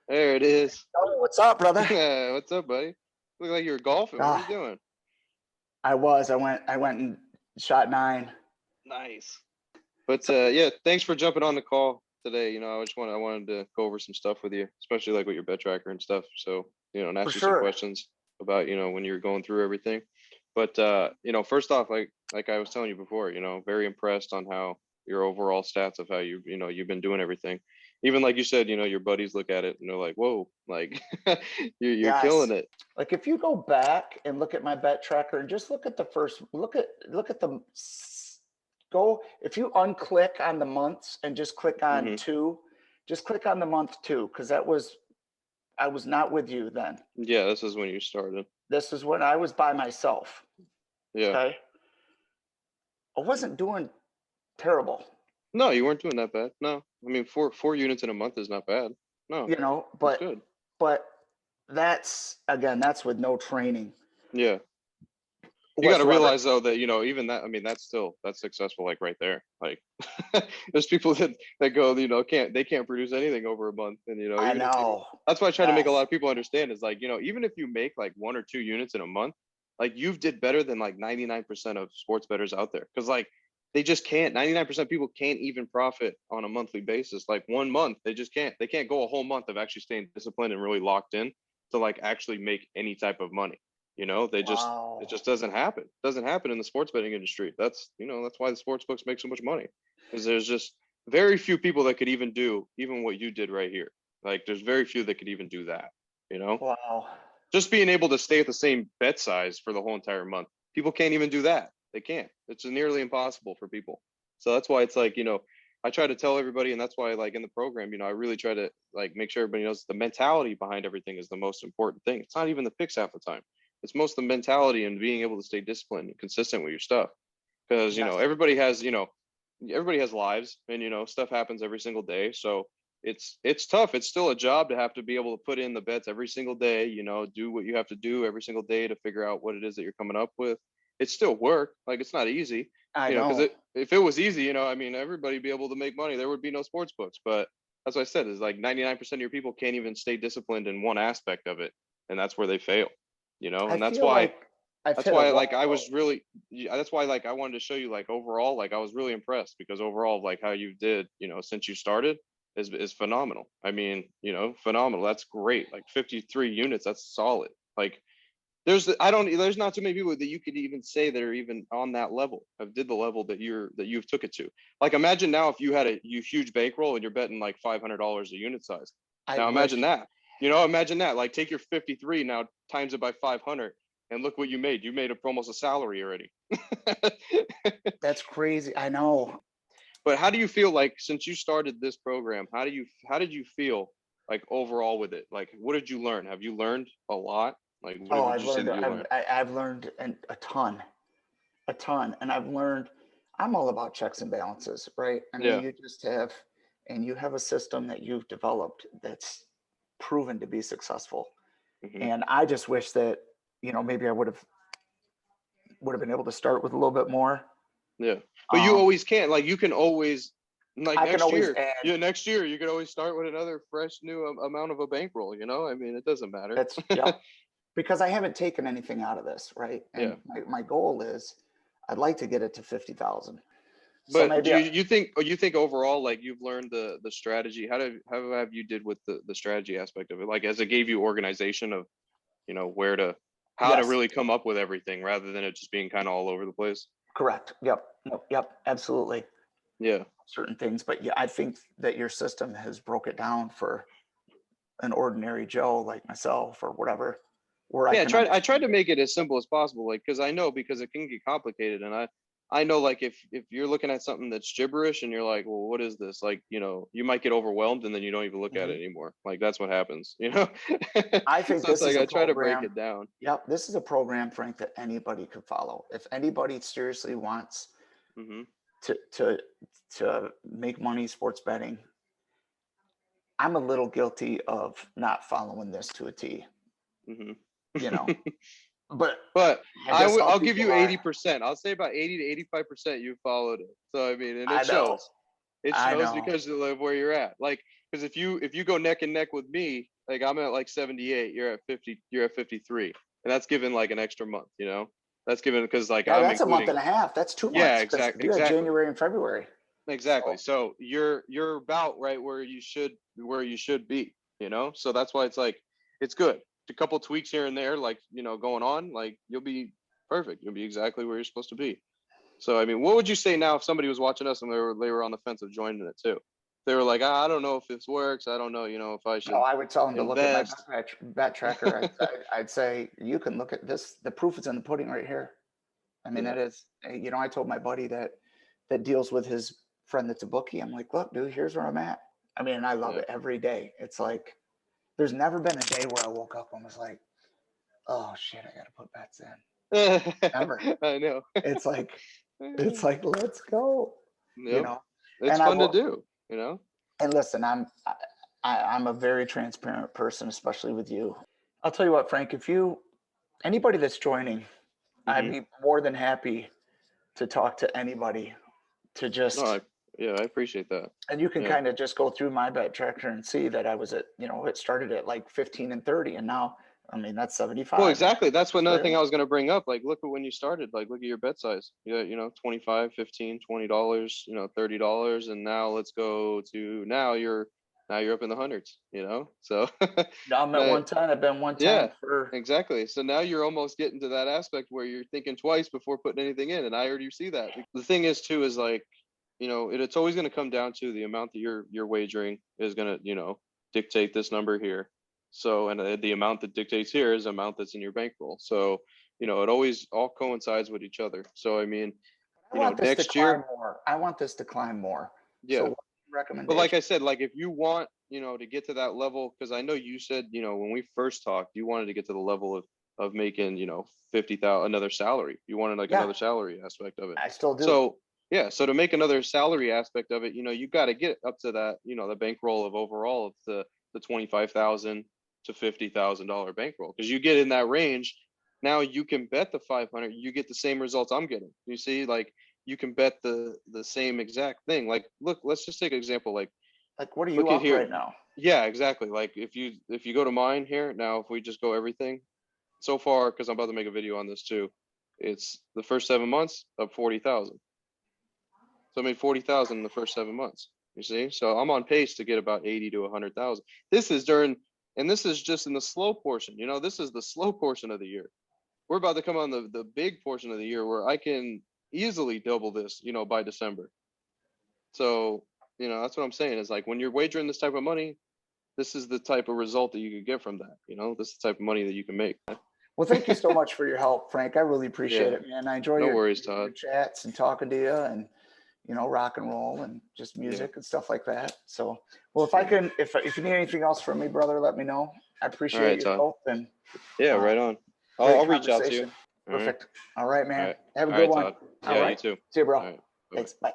There it is. Oh, what's up, brother? Yeah, what's up, buddy? Look like you were golfing. What are you Ah, doing? I was. I went and shot 9. Nice. But So yeah, thanks for jumping on the call today. I wanted to go over some stuff with you, especially like with your bet tracker and stuff. So, and for ask you some sure. questions about, when you're going through everything. But first off, like I was telling you before, very impressed on how your overall stats of how you've been doing everything. Even like you said, your buddies look at it and they're like, whoa, like you're killing Yes. it. Like if you go back and look at my bet tracker and just look at the first look at the go if you unclick on the months and just click on Hmm. 2, just click on the month 2 because I was not with you then. Yeah, this is when you started. This is when I was by myself. Yeah. Okay. I wasn't doing terrible, No, you weren't doing that bad. No, I mean four units in a month is not bad. No, that's but good. but that's with no training Yeah, you got to whatsoever. realize though that even that. I mean, that's successful. Like right there. Like there's people that go can't produce anything over a month, and I even if know. that's why I try to make a lot Yes. of people understand is like even if you make like 1 or 2 units in a month, like you've did better than like 99% of sports bettors out there because like they just can't. 99% of people can't even profit on a monthly basis. Like 1 month, they just can't. They can't go a whole month of actually staying disciplined and really locked in to like actually make any type of money. It Wow. just doesn't happen. It doesn't happen in the sports betting industry. That's why the sports books make so much money because there's just very few people that could even do even what you did right here. Like there's very few that could even do that. You know, Wow. just being able to stay at the same bet size for the whole entire month. People can't even do that. They can't. It's nearly impossible for people. So that's why it's like, I try to tell everybody, and that's why like in the program, I really try to like make sure everybody knows the mentality behind everything is the most important thing. It's not even the picks half the time. It's most the mentality and being able to stay disciplined and consistent with your stuff. Because, Yes. everybody has lives and stuff happens every single day. So it's tough. It's still a job to have to be able to put in the bets every single day, do what you have to do every single day to figure out what it is that you're coming up with. It's still work. Like it's not easy, I because know. if it was easy, I mean, everybody'd be able to make money. There would be no sports books. But that's what I said is like 99% of your people can't even stay disciplined in one aspect of it. And that's where they fail, I and feel like I've that's hit a why like I wall. was really yeah, that's why like I wanted to show you like overall like I was really impressed because overall like how you did since you started is phenomenal. I mean phenomenal. That's great. Like 53 units, that's solid. Like there's not too many people that you could even say that are even on that level of did the level that you've took it to. Like imagine now if you had a huge bankroll and you're betting like $500 a unit size. I Now imagine wish. that. Imagine that. Like take your 53 now times it by 500 and look what you made. You made almost a salary already. That's crazy. I know. But how do you feel like since you started this program? How did you feel like overall with it? Like what did you learn? Have you learned a lot? Like what Oh, would I've you say learned. that you learned? I've learned a ton, and I've learned. I'm all about checks and balances, right? I mean, Yeah. you have a system that you've developed that's proven to be successful. Hmm. And I just wish that maybe I would have been able to start with a little bit more. Yeah, but you Um, always can. Like you can always like I can next always year. add. Yeah, next year you can always start with another fresh new amount of a bankroll. I mean, it doesn't matter. That's Yep. Because I haven't taken anything out of this, right? Yeah, And my goal is I'd like to get it to 50,000. So but maybe do you think overall like you've learned the strategy? How have you did with the strategy aspect of it? Like as it gave you organization of where to how to yes, really come up with everything rather than it just being kind of all over the place. correct. Yep. Yep. Yep. Absolutely. Yeah. Certain things, but yeah, I think that your system has broke it down for an ordinary Joe like myself or whatever, where I Yeah, can I tried understand to it. make it as simple as possible, like because it can get complicated, and I know like if you're looking at something that's gibberish and you're like, well, what is this? Like, you might get overwhelmed and then you don't even look at it Mhm. anymore. Like that's what happens, I think So it's this is like a I try to break program. it down. Yep, this is a program, Frank, that anybody could follow. If anybody seriously wants Hmm. to to to make money sports betting, I'm a little guilty of not following this to a T, Hmm. you know. But But I guess some I'll give people you are. 80%. I'll say about 80 to 85% you followed it. So I mean, and I it know. shows. It I shows know. because of where you're at. Like Because if you go neck and neck with me, like I'm at like 78, you're at 50, you're at 53, and that's given like an extra month, you know. That's given because like Yeah, I'm that's a month including. and a half. That's 2 months Yeah, because you had exactly. January and February. Exactly. So So you're about right where you should be, you know? So that's why it's like it's good. A couple tweaks here and there, like, you know, going on, like you'll be perfect. You'll be exactly where you're supposed to be. So I mean, what would you say now if somebody was watching us and they were on the fence of joining it too? They were like, I don't know if this works. I don't know, you know, if I no, should I would tell them to look at my invest. bet tracker. I'd say you can look at this. The proof is in the pudding right here. I mean, Yeah. that is, you know, I told my buddy that deals with his friend that's a bookie. I'm like, look, dude, here's where I'm at. I mean, and I love Yeah. it every day. It's like, there's never been a day where I woke up and was like, oh shit, I got to put bets in. Never. I know. It's like, let's go, you Yep. know. It's And I fun to will. do, you know? And listen, I'm a very transparent person, especially with you. I'll tell you what, Frank. If you anybody that's joining, I'd Hmm. be more than happy to talk to anybody to No, just, yeah, I appreciate that. and you can Yeah. kind of just go through my bet tracker and see that I was at, you know, it started at like 15 and 30, and now, I mean, that's Well, 75. exactly. That's what another Right thing away. I was going to bring up. Like, look at when you started. Like, look at your bet size. Yeah, you know, 25, 15, $20, you know, $30, and now let's go to now you're up in the hundreds, you know? So, Now I'm at now, 110. I've been 110 yeah, for. exactly. So now you're almost getting to that aspect where you're thinking twice before putting anything in, and I already see that. The thing is too is like, you know, it's always going to come down to the amount that you're wagering is going to, you know, dictate this number here. So, and the amount that dictates here is the amount that's in your bankroll. So, you know, it always all coincides with each other. So, I mean, I you know, want this to next climb year, more. I want this to climb more. So, yeah. what's your But like recommendation? I said, like if you want, you know, to get to that level, because I know you said, you know, when we first talked, you wanted to get to the level of making, you know, 50,000 another salary. You wanted like Yeah, another salary aspect of it. I still do. So yeah, so to make another salary aspect of it, you know, you got to get up to that, you know, the bankroll of overall of the 25,000 to $50,000 bankroll. Because you get in that range, now you can bet the 500, you get the same results I'm getting. You see, like you can bet the same exact thing. Like, look, let's just take an example. Like, Like, what are you look at up here. right now? Yeah, exactly. Like if you go to mine here now, if we just go everything so far, because I'm about to make a video on this too, it's the first 7 months up 40,000. So I made 40,000 in the first 7 months. You see, so I'm on pace to get about 80 to 100,000. This is during, and this is just in the slow portion. You know, this is the slow portion of the year. We're about to come on the big portion of the year where I can easily double this, you know, by December. So, you know, that's what I'm saying is like when you're wagering this type of money, this is the type of result that you could get from that. You know, this is the type of money that you can make. Well, thank you so much for your help, Frank. I really appreciate Yeah, it, man. I enjoy no your worries, Todd. chats and talking to you, and you know, rock and roll and just Yeah, music and stuff like that. So, well, if I yeah. can, if you need anything else from me, brother, let me know. I All appreciate right, your Todd. help and Yeah, uh, right on. I'll great reach out to you. conversation. All right, Perfect. All right, all man. right, Have a all good right, one. Todd. All Yeah, you right. too. See you, bro. All right, bye. Thanks. Bye.